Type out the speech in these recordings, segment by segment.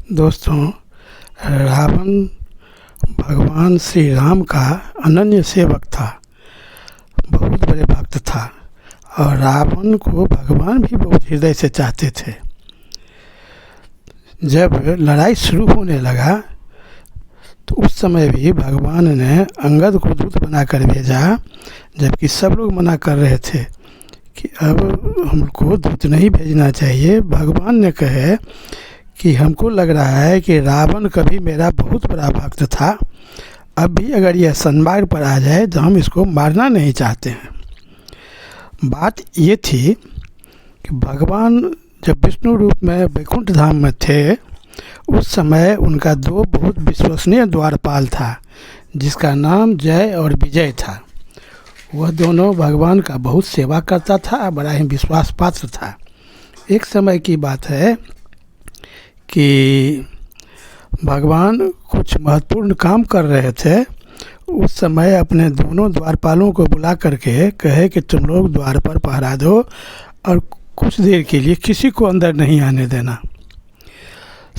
दोस्तों, रावण भगवान श्री राम का अनन्य सेवक था, बहुत बड़े भक्त था और रावण को भगवान भी बहुत हृदय से चाहते थे। जब लड़ाई शुरू होने लगा तो उस समय भी भगवान ने अंगद को दूत बनाकर भेजा, जबकि सब लोग मना कर रहे थे कि अब हमको दूत नहीं भेजना चाहिए। भगवान ने कहे कि हमको लग रहा है कि रावण कभी मेरा बहुत बड़ा भक्त था, अब भी अगर यह संमार्ग पर आ जाए तो हम इसको मारना नहीं चाहते हैं। बात ये थी कि भगवान जब विष्णु रूप में वैकुंठ धाम में थे, उस समय उनका दो बहुत विश्वसनीय द्वारपाल था, जिसका नाम जय और विजय था। वह दोनों भगवान का बहुत सेवा करता था, बड़ा ही विश्वास पात्र था। एक समय की बात है कि भगवान कुछ महत्वपूर्ण काम कर रहे थे। उस समय अपने दोनों द्वारपालों को बुला करके कहे कि तुम लोग द्वार पर पहरा दो और कुछ देर के लिए किसी को अंदर नहीं आने देना।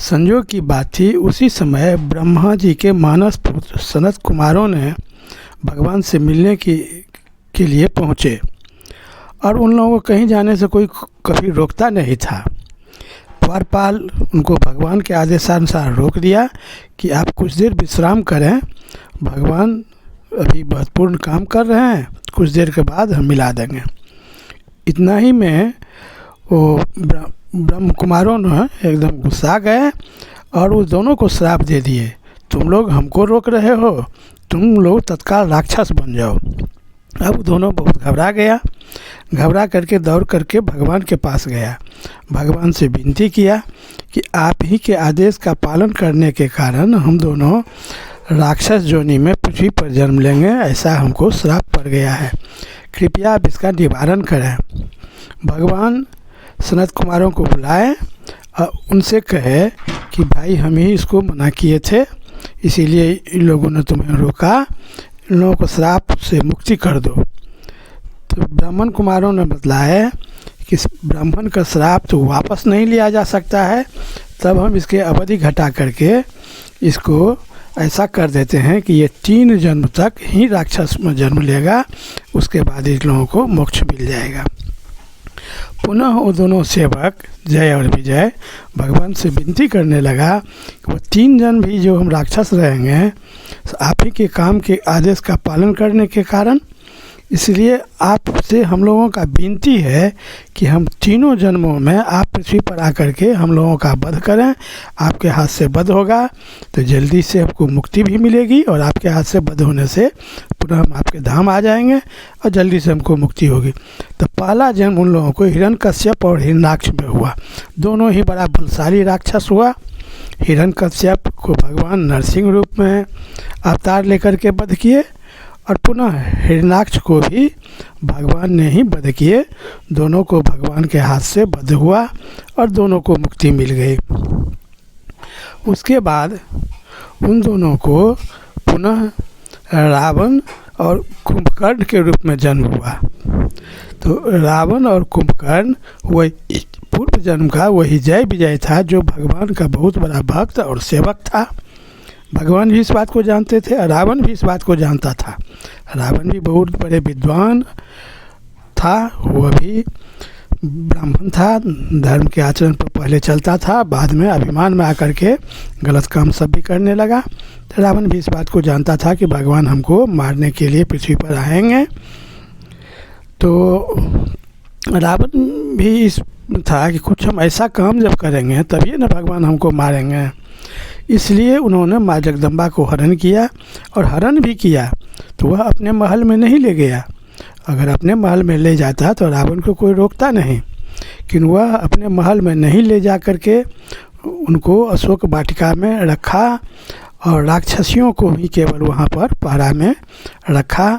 संयोग की बात थी, उसी समय ब्रह्मा जी के मानस पुत्र सनत कुमारों ने भगवान से मिलने के लिए पहुँचे और उन लोगों को कहीं जाने से कोई कभी रोकता नहीं था। द्वारपाल उनको भगवान के आदेशानुसार रोक दिया कि आप कुछ देर विश्राम करें, भगवान अभी महत्वपूर्ण काम कर रहे हैं, कुछ देर के बाद हम मिला देंगे। इतना ही में वो ब्रह्म कुमारों ने एकदम गुस्सा गए और उस दोनों को श्राप दे दिए, तुम लोग हमको रोक रहे हो, तुम लोग तत्काल राक्षस बन जाओ। अब दोनों बहुत घबरा करके दौड़ करके भगवान के पास गया। भगवान से विनती किया कि आप ही के आदेश का पालन करने के कारण हम दोनों राक्षस योनि में पृथ्वी पर जन्म लेंगे, ऐसा हमको श्राप पड़ गया है, कृपया आप इसका निवारण करें। भगवान सनत कुमारों को बुलाए और उनसे कहे कि भाई हम ही इसको मना किए थे, इसीलिए इन लोगों ने तुम्हें रोका, इन लोगों को श्राप से मुक्ति कर दो। तो ब्राह्मण कुमारों ने बतलाया कि ब्राह्मण का श्राप तो वापस नहीं लिया जा सकता है, तब हम इसके अवधि घटा करके इसको ऐसा कर देते हैं कि ये 3 जन्म तक ही राक्षस में जन्म लेगा, उसके बाद इन लोगों को मोक्ष मिल जाएगा। पुनः वो दोनों सेवक जय और विजय भगवान से विनती करने लगा कि वो 3 जन्म भी जो हम राक्षस रहेंगे, आप ही के काम के आदेश का पालन करने के कारण, इसलिए आपसे हम लोगों का विनती है कि हम 3 जन्मों में आप पृथ्वी पर आकर के हम लोगों का वध करें। आपके हाथ से वध होगा तो जल्दी से हमको मुक्ति भी मिलेगी और आपके हाथ से वध होने से पुनः हम आपके धाम आ जाएंगे और जल्दी से हमको मुक्ति होगी। तो पहला जन्म उन लोगों को हिरण्यकश्यप और हिरण्याक्ष में हुआ, दोनों ही बड़ा बलशाली राक्षस हुआ। हिरण्यकश्यप को भगवान नरसिंह रूप में अवतार लेकर के वध किए और पुनः हिरण्याक्ष को भी भगवान ने ही वध किए। दोनों को भगवान के हाथ से वध हुआ और दोनों को मुक्ति मिल गई। उसके बाद उन दोनों को पुनः रावण और कुंभकर्ण के रूप में जन्म हुआ। तो रावण और कुंभकर्ण वही पूर्व जन्म का वही जय विजय था, जो भगवान का बहुत बड़ा भक्त और सेवक था। भगवान भी इस बात को जानते थे और रावण भी इस बात को जानता था। रावण भी बहुत बड़े विद्वान था, वह भी ब्राह्मण था, धर्म के आचरण पर पहले चलता था, बाद में अभिमान में आकर के गलत काम सब भी करने लगा। तो रावण भी इस बात को जानता था कि भगवान हमको मारने के लिए पृथ्वी पर आएंगे। तो रावण भी इस था कि कुछ हम ऐसा काम जब करेंगे तभी ना भगवान हमको मारेंगे, इसलिए उन्होंने माँ जगदम्बा को हरण किया और हरण भी किया। तो वह अपने महल में नहीं ले गया, अगर अपने महल में ले जाता तो रावण को कोई रोकता नहीं, लेकिन वह अपने महल में नहीं ले जा कर के उनको अशोक वाटिका में रखा और राक्षसियों को भी केवल वहाँ पर पहरा में रखा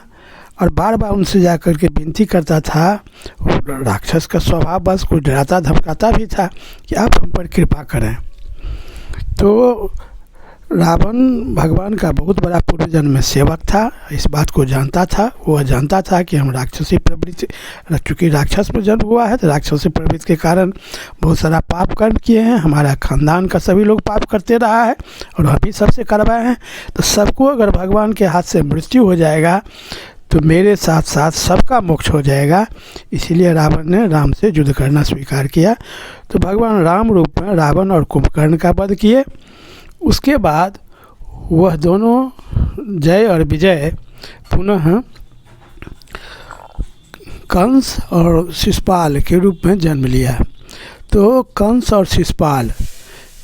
और बार बार उनसे जा कर के विनती करता था। राक्षस का स्वभाव बस कुछ डराता धमकाता भी था कि आप हम पर कृपा करें। तो रावण भगवान का बहुत बड़ा पूर्व जन्म में सेवक था, इस बात को जानता था। वह जानता था कि हम राक्षसी प्रवृत्ति, चूँकि राक्षस में जन्म हुआ है तो राक्षसी प्रवृत्ति के कारण बहुत सारा पाप कर्म किए हैं। हमारा खानदान का सभी लोग पाप करते रहा है और हम भी सबसे करवाए हैं। तो सबको अगर भगवान के हाथ से मृत्यु हो जाएगा तो मेरे साथ साथ सबका मोक्ष हो जाएगा। इसीलिए रावण ने राम से युद्ध करना स्वीकार किया। तो भगवान राम रूप में रावण और कुंभकर्ण का वध किए। उसके बाद वह दोनों जय और विजय पुनः कंस और शिशुपाल के रूप में जन्म लिया। तो कंस और शिशुपाल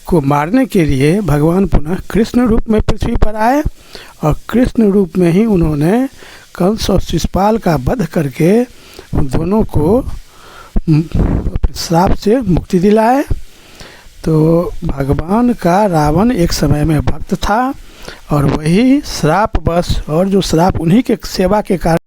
को मारने के लिए भगवान पुनः कृष्ण रूप में पृथ्वी पर आए और कृष्ण रूप में ही उन्होंने कंस और शिशुपाल का वध करके उन दोनों को श्राप से मुक्ति दिलाए। तो भगवान का रावण एक समय में भक्त था और वही श्रापवश, और जो श्राप उन्हीं के सेवा के कारण